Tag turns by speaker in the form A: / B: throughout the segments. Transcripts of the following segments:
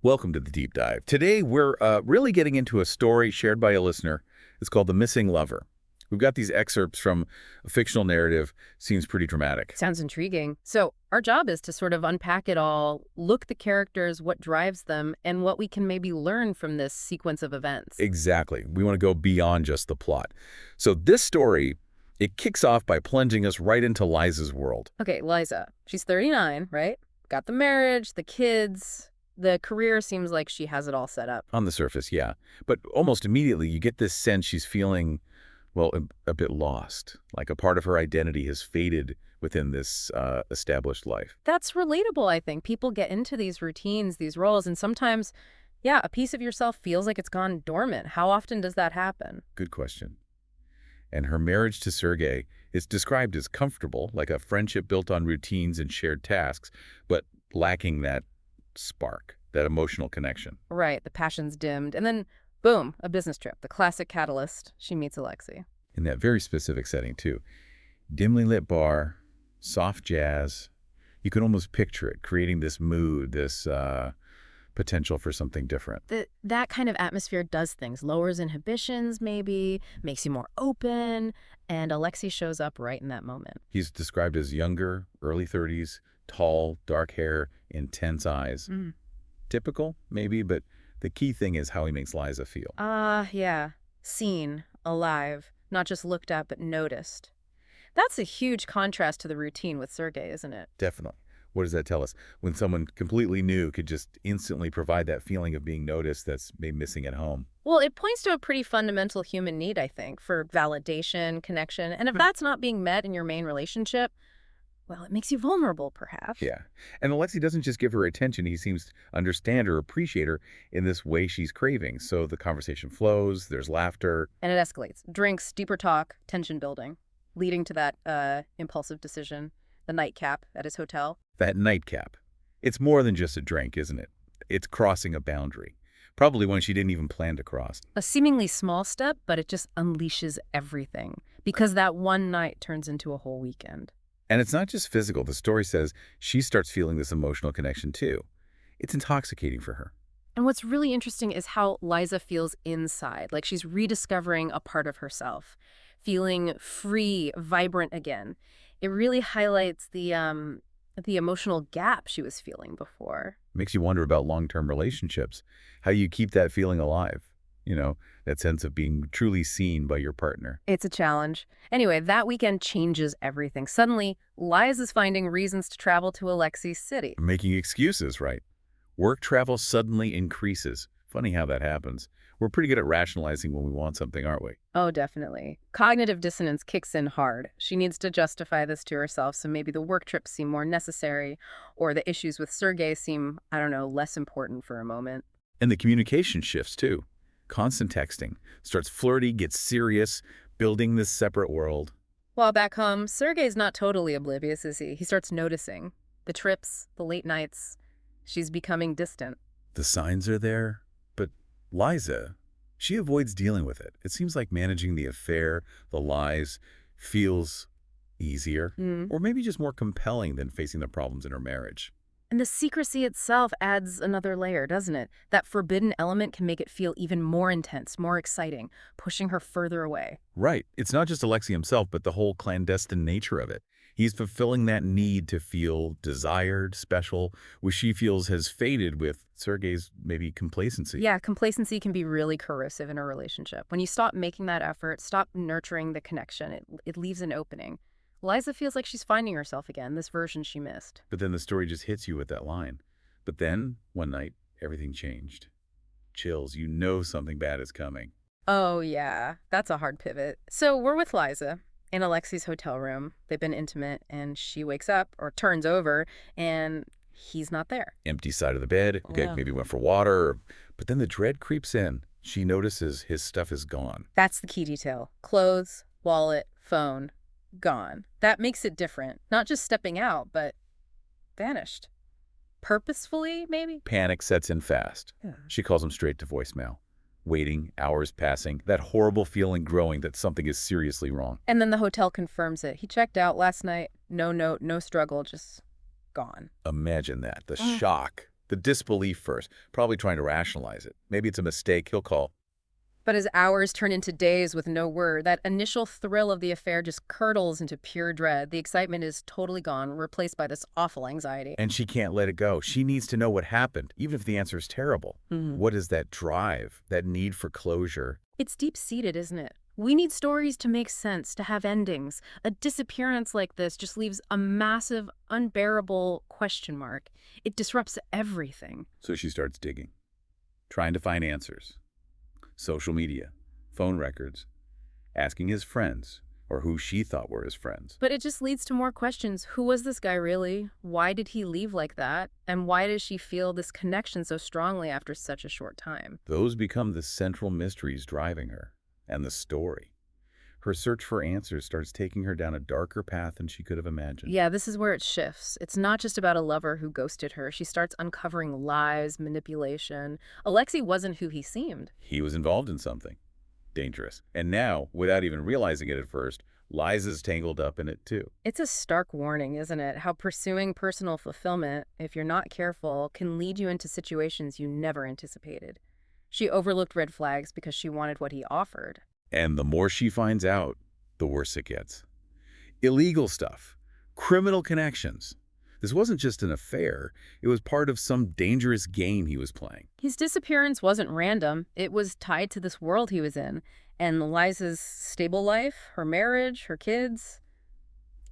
A: Welcome to the Deep Dive. Today, we're really getting into a story shared by a listener. It's called The Missing Lover. We've got these excerpts from a fictional narrative. Seems pretty dramatic.
B: Sounds intriguing. So our job is to sort of unpack it all, look at the characters, what drives them, and what we can maybe learn from this sequence of events.
A: Exactly. We want to go beyond just the plot. So this story, it kicks off by plunging us right into Liza's world.
B: Okay, Liza. She's 39, right? Got the marriage, the kids. The career seems like she has it all set up.
A: On the surface, yeah. But almost immediately, you get this sense she's feeling, well, a bit lost. Like a part of her identity has faded within this established life.
B: That's relatable, I think. People get into these routines, these roles, and sometimes, yeah, a piece of yourself feels like it's gone dormant. How often does that happen?
A: Good question. And her marriage to Sergei is described as comfortable, like a friendship built on routines and shared tasks, but lacking that spark, that emotional connection.
B: Right, the passion's dimmed. And then, boom, a business trip. The classic catalyst. She meets Alexei.
A: In that very specific setting, too. Dimly lit bar, soft jazz. You can almost picture it, creating this mood, this potential for something different.
B: That kind of atmosphere does things. Lowers inhibitions, maybe, makes you more open. And Alexei shows up right in that moment.
A: He's described as younger, early 30s, tall, dark hair, intense eyes. Typical, maybe, but the key thing is how he makes Liza feel.
B: Yeah. Seen, alive, not just looked at, but noticed. That's a huge contrast to the routine with Sergei, isn't it?
A: Definitely. What does that tell us? When someone completely new could just instantly provide that feeling of being noticed that's maybe missing at home.
B: Well, it points to a pretty fundamental human need, I think, for validation, connection. And if that's not being met in your main relationship, well, it makes you vulnerable, perhaps.
A: Yeah. And Alexei doesn't just give her attention. He seems to understand or appreciate her in this way she's craving. So the conversation flows, there's laughter.
B: And it escalates. Drinks, deeper talk, tension building, leading to that impulsive decision, the nightcap at his hotel.
A: That nightcap. It's more than just a drink, isn't it? It's crossing a boundary. Probably one she didn't even plan to cross.
B: A seemingly small step, but it just unleashes everything because that one night turns into a whole weekend.
A: And it's not just physical. The story says she starts feeling this emotional connection too. It's intoxicating for her.
B: And what's really interesting is how Liza feels inside, like she's rediscovering a part of herself, feeling free, vibrant again. It really highlights the emotional gap she was feeling before.
A: Makes you wonder about long-term relationships, how you keep that feeling alive. That sense of being truly seen by your partner.
B: It's a challenge. Anyway, that weekend changes everything. Suddenly, Liza's finding reasons to travel to Alexei's city.
A: Making excuses, right? Work travel suddenly increases. Funny how that happens. We're pretty good at rationalizing when we want something, aren't we?
B: Oh, definitely. Cognitive dissonance kicks in hard. She needs to justify this to herself, so maybe the work trips seem more necessary, or the issues with Sergei seem, I don't know, less important for a moment.
A: And the communication shifts, too. Constant texting. Starts flirty, gets serious, building this separate world.
B: While back home, Sergei's not totally oblivious, is he? He starts noticing. The trips, the late nights. She's becoming distant.
A: The signs are there, but Liza, she avoids dealing with it. It seems like managing the affair, the lies, feels easier, or maybe just more compelling than facing the problems in her marriage.
B: And the secrecy itself adds another layer, doesn't it? That forbidden element can make it feel even more intense, more exciting, pushing her further away.
A: Right. It's not just Alexei himself, but the whole clandestine nature of it. He's fulfilling that need to feel desired, special, which she feels has faded with Sergei's maybe complacency.
B: Yeah, complacency can be really corrosive in a relationship. When you stop making that effort, stop nurturing the connection, it leaves an opening. Liza feels like she's finding herself again, this version she missed.
A: But then the story just hits you with that line. But then, one night, everything changed. Chills, you know something bad is coming.
B: Oh, yeah, that's a hard pivot. So we're with Liza in Alexei's hotel room. They've been intimate, and she wakes up, or turns over, and he's not there.
A: Empty side of the bed. Okay,
B: Yeah.
A: maybe went for water. But then the dread creeps in. She notices his stuff is gone.
B: That's the key detail. Clothes, wallet, phone, gone. That makes it different. Not just stepping out, but vanished. Purposefully, maybe?
A: Panic sets in fast.
B: Yeah.
A: She calls him straight to voicemail. Waiting, hours passing, that horrible feeling growing that something is seriously wrong.
B: And then the hotel confirms it. He checked out last night. No note, no struggle, just gone.
A: Imagine that. The shock, The disbelief first, probably trying to rationalize it. Maybe it's a mistake. He'll call.
B: But as hours turn into days with no word, that initial thrill of the affair just curdles into pure dread. The excitement is totally gone, replaced by this awful anxiety.
A: And she can't let it go. She needs to know what happened, even if the answer is terrible.
B: Mhm.
A: What is that drive, that need for closure?
B: It's deep-seated, isn't it? We need stories to make sense, to have endings. A disappearance like this just leaves a massive, unbearable question mark. It disrupts everything.
A: So she starts digging, trying to find answers. Social media, phone records, asking his friends, or who she thought were his friends.
B: But it just leads to more questions. Who was this guy really? Why did he leave like that? And why does she feel this connection so strongly after such a short time?
A: Those become the central mysteries driving her, and the story. Her search for answers starts taking her down a darker path than she could have imagined.
B: Yeah, this is where it shifts. It's not just about a lover who ghosted her. She starts uncovering lies, manipulation. Alexei wasn't who he seemed.
A: He was involved in something dangerous. And now, without even realizing it at first, Liza's tangled up in it too.
B: It's a stark warning, isn't it? How pursuing personal fulfillment, if you're not careful, can lead you into situations you never anticipated. She overlooked red flags because she wanted what he offered.
A: And the more she finds out, the worse it gets. Illegal stuff, criminal connections. This wasn't just an affair. It was part of some dangerous game he was playing.
B: His disappearance wasn't random. It was tied to this world he was in. And Liza's stable life, her marriage, her kids,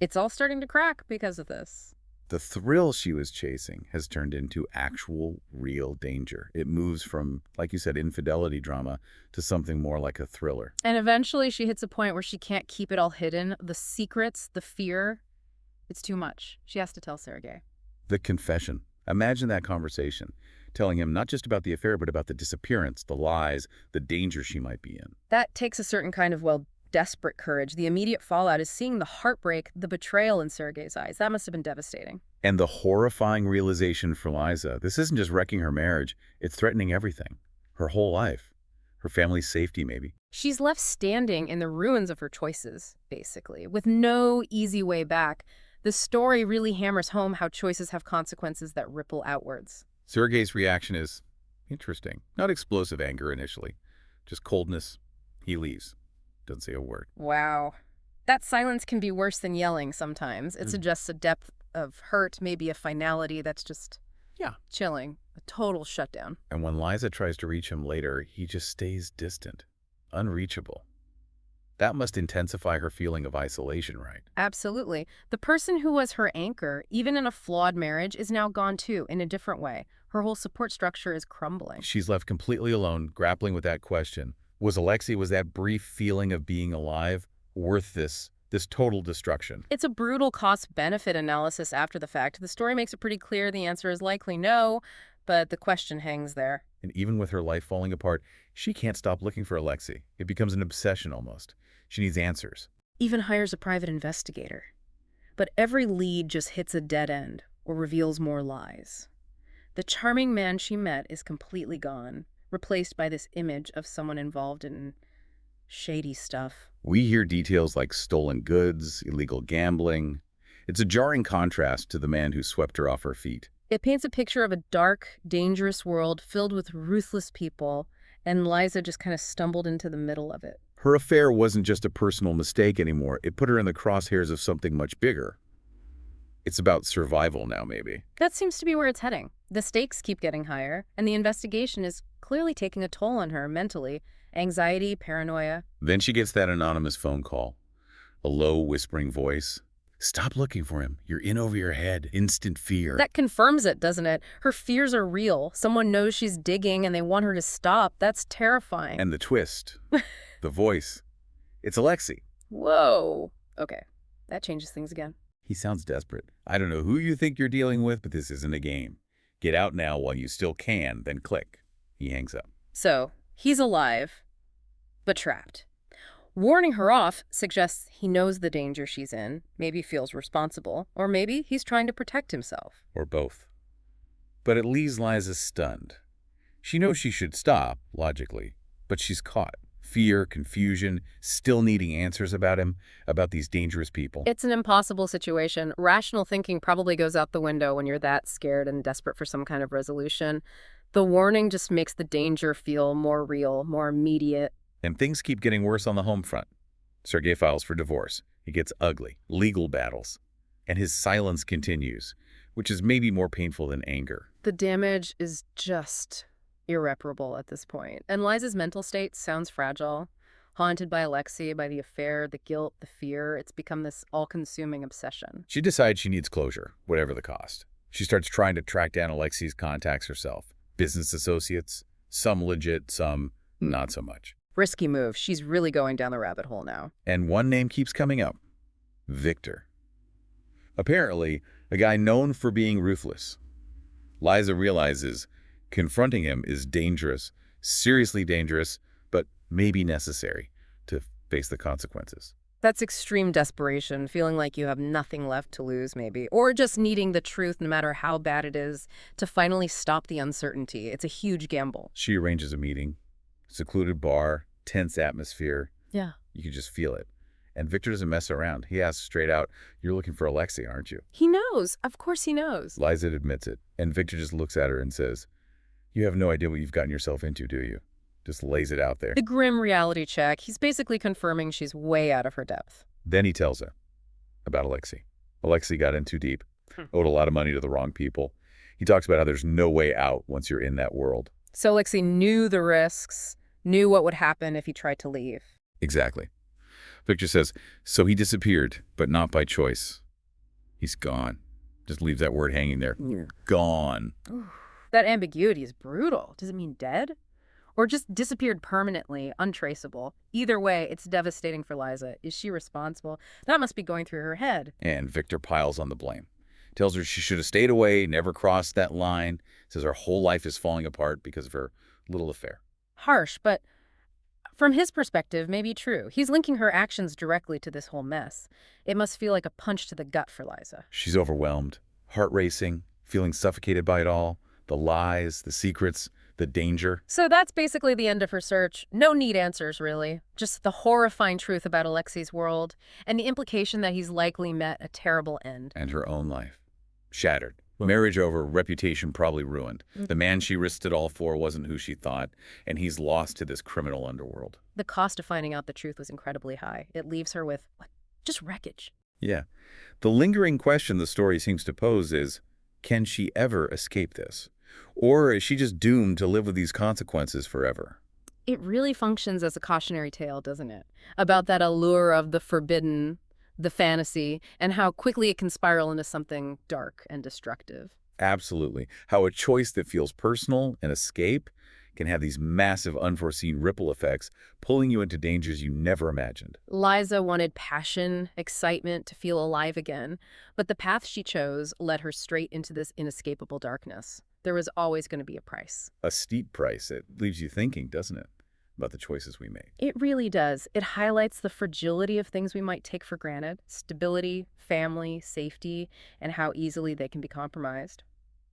B: it's all starting to crack because of this.
A: The thrill she was chasing has turned into actual, real danger. It moves from, like you said, infidelity drama to something more like a thriller.
B: And eventually she hits a point where she can't keep it all hidden. The secrets, the fear, it's too much. She has to tell Sergei.
A: The confession. Imagine that conversation, telling him not just about the affair, but about the disappearance, the lies, the danger she might be in.
B: That takes a certain kind of, well, desperate courage. The immediate fallout is seeing the heartbreak, the betrayal in Sergei's eyes. That must have been devastating.
A: And the horrifying realization for Liza, this isn't just wrecking her marriage, it's threatening everything. Her whole life. Her family's safety, maybe.
B: She's left standing in the ruins of her choices, basically, with no easy way back. The story really hammers home how choices have consequences that ripple outwards.
A: Sergei's reaction is interesting. Not explosive anger initially, just coldness. He leaves. Doesn't say a word.
B: Wow. That silence can be worse than yelling sometimes. It suggests a depth of hurt, maybe a finality that's just chilling, a total shutdown.
A: And when Liza tries to reach him later, he just stays distant, unreachable. That must intensify her feeling of isolation, right?
B: Absolutely. The person who was her anchor, even in a flawed marriage, is now gone too, in a different way. Her whole support structure is crumbling.
A: She's left completely alone, grappling with that question. Was that brief feeling of being alive worth this total destruction?
B: It's a brutal cost-benefit analysis after the fact. The story makes it pretty clear the answer is likely no, but the question hangs there.
A: And even with her life falling apart, she can't stop looking for Alexei. It becomes an obsession almost. She needs answers.
B: Even hires a private investigator. But every lead just hits a dead end or reveals more lies. The charming man she met is completely gone, replaced by this image of someone involved in shady stuff.
A: We hear details like stolen goods, illegal gambling. It's a jarring contrast to the man who swept her off her feet.
B: It paints a picture of a dark, dangerous world filled with ruthless people, and Liza just kind of stumbled into the middle of it.
A: Her affair wasn't just a personal mistake anymore. It put her in the crosshairs of something much bigger. It's about survival now, maybe.
B: That seems to be where it's heading. The stakes keep getting higher, and the investigation is clearly taking a toll on her mentally. Anxiety, paranoia.
A: Then she gets that anonymous phone call. A low, whispering voice. Stop looking for him. You're in over your head. Instant fear.
B: That confirms it, doesn't it? Her fears are real. Someone knows she's digging and they want her to stop. That's terrifying.
A: And the twist. The voice. It's Alexei.
B: Whoa. Okay. That changes things again.
A: He sounds desperate. I don't know who you think you're dealing with, but this isn't a game. Get out now while you still can, then click. He hangs up.
B: So, he's alive, but trapped. Warning her off suggests he knows the danger she's in, maybe feels responsible, or maybe he's trying to protect himself.
A: Or both. But it leaves Liza stunned. She knows she should stop, logically, but she's caught, fear, confusion, still needing answers about him, about these dangerous people.
B: It's an impossible situation. Rational thinking probably goes out the window when you're that scared and desperate for some kind of resolution. The warning just makes the danger feel more real, more immediate.
A: And things keep getting worse on the home front. Sergei files for divorce. It gets ugly. Legal battles. And his silence continues, which is maybe more painful than anger.
B: The damage is just irreparable at this point. And Liza's mental state sounds fragile. Haunted by Alexei, by the affair, the guilt, the fear, it's become this all-consuming obsession.
A: She decides she needs closure, whatever the cost. She starts trying to track down Alexei's contacts herself. Business associates, some legit, some not so much.
B: Risky move. She's really going down the rabbit hole now.
A: And one name keeps coming up. Victor. Apparently, a guy known for being ruthless. Liza realizes confronting him is dangerous, seriously dangerous, but maybe necessary to face the consequences.
B: That's extreme desperation, feeling like you have nothing left to lose, maybe. Or just needing the truth, no matter how bad it is, to finally stop the uncertainty. It's a huge gamble.
A: She arranges a meeting. Secluded bar, tense atmosphere.
B: Yeah.
A: You can just feel it. And Victor doesn't mess around. He asks straight out, "You're looking for Alexei, aren't you?"
B: He knows. Of course he knows.
A: Liza admits it. And Victor just looks at her and says, "You have no idea what you've gotten yourself into, do you?" Just lays it out there.
B: The grim reality check. He's basically confirming she's way out of her depth.
A: Then he tells her about Alexei. Alexei got in too deep, owed a lot of money to the wrong people. He talks about how there's no way out once you're in that world.
B: So Alexei knew the risks, knew what would happen if he tried to leave.
A: Exactly. Victor says, so he disappeared, but not by choice. He's gone. Just leaves that word hanging there.
B: Yeah.
A: Gone.
B: That ambiguity is brutal. Does it mean dead? Or just disappeared permanently, untraceable? Either way, it's devastating for Liza. Is she responsible? That must be going through her head.
A: And Victor piles on the blame. Tells her she should have stayed away, never crossed that line. Says her whole life is falling apart because of her little affair.
B: Harsh, but from his perspective, maybe true. He's linking her actions directly to this whole mess. It must feel like a punch to the gut for Liza.
A: She's overwhelmed, heart racing, feeling suffocated by it all. The lies, the secrets, the danger.
B: So that's basically the end of her search. No neat answers, really. Just the horrifying truth about Alexei's world and the implication that he's likely met a terrible end.
A: And her own life. Shattered. Marriage over, reputation probably ruined. The man she risked it all for wasn't who she thought, and he's lost to this criminal underworld.
B: The cost of finding out the truth was incredibly high. It leaves her with, what, just wreckage.
A: Yeah. The lingering question the story seems to pose is, can she ever escape this? Or is she just doomed to live with these consequences forever?
B: It really functions as a cautionary tale, doesn't it? About that allure of the forbidden, the fantasy, and how quickly it can spiral into something dark and destructive.
A: Absolutely. How a choice that feels personal and escape can have these massive unforeseen ripple effects, pulling you into dangers you never imagined.
B: Liza wanted passion, excitement, to feel alive again, but the path she chose led her straight into this inescapable darkness. There was always going to be a price.
A: A steep price. It leaves you thinking, doesn't it, about the choices we make?
B: It really does. It highlights the fragility of things we might take for granted: stability, family, safety, and how easily they can be compromised.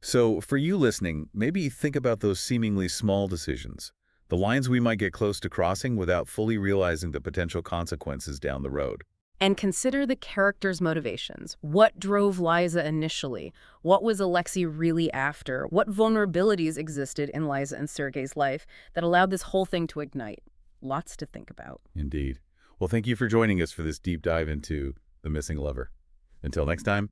A: So, for you listening, maybe think about those seemingly small decisions, the lines we might get close to crossing without fully realizing the potential consequences down the road.
B: And consider the character's motivations. What drove Liza initially? What was Alexei really after? What vulnerabilities existed in Liza and Sergei's life that allowed this whole thing to ignite? Lots to think about.
A: Indeed. Well, thank you for joining us for this deep dive into The Missing Lover. Until next time.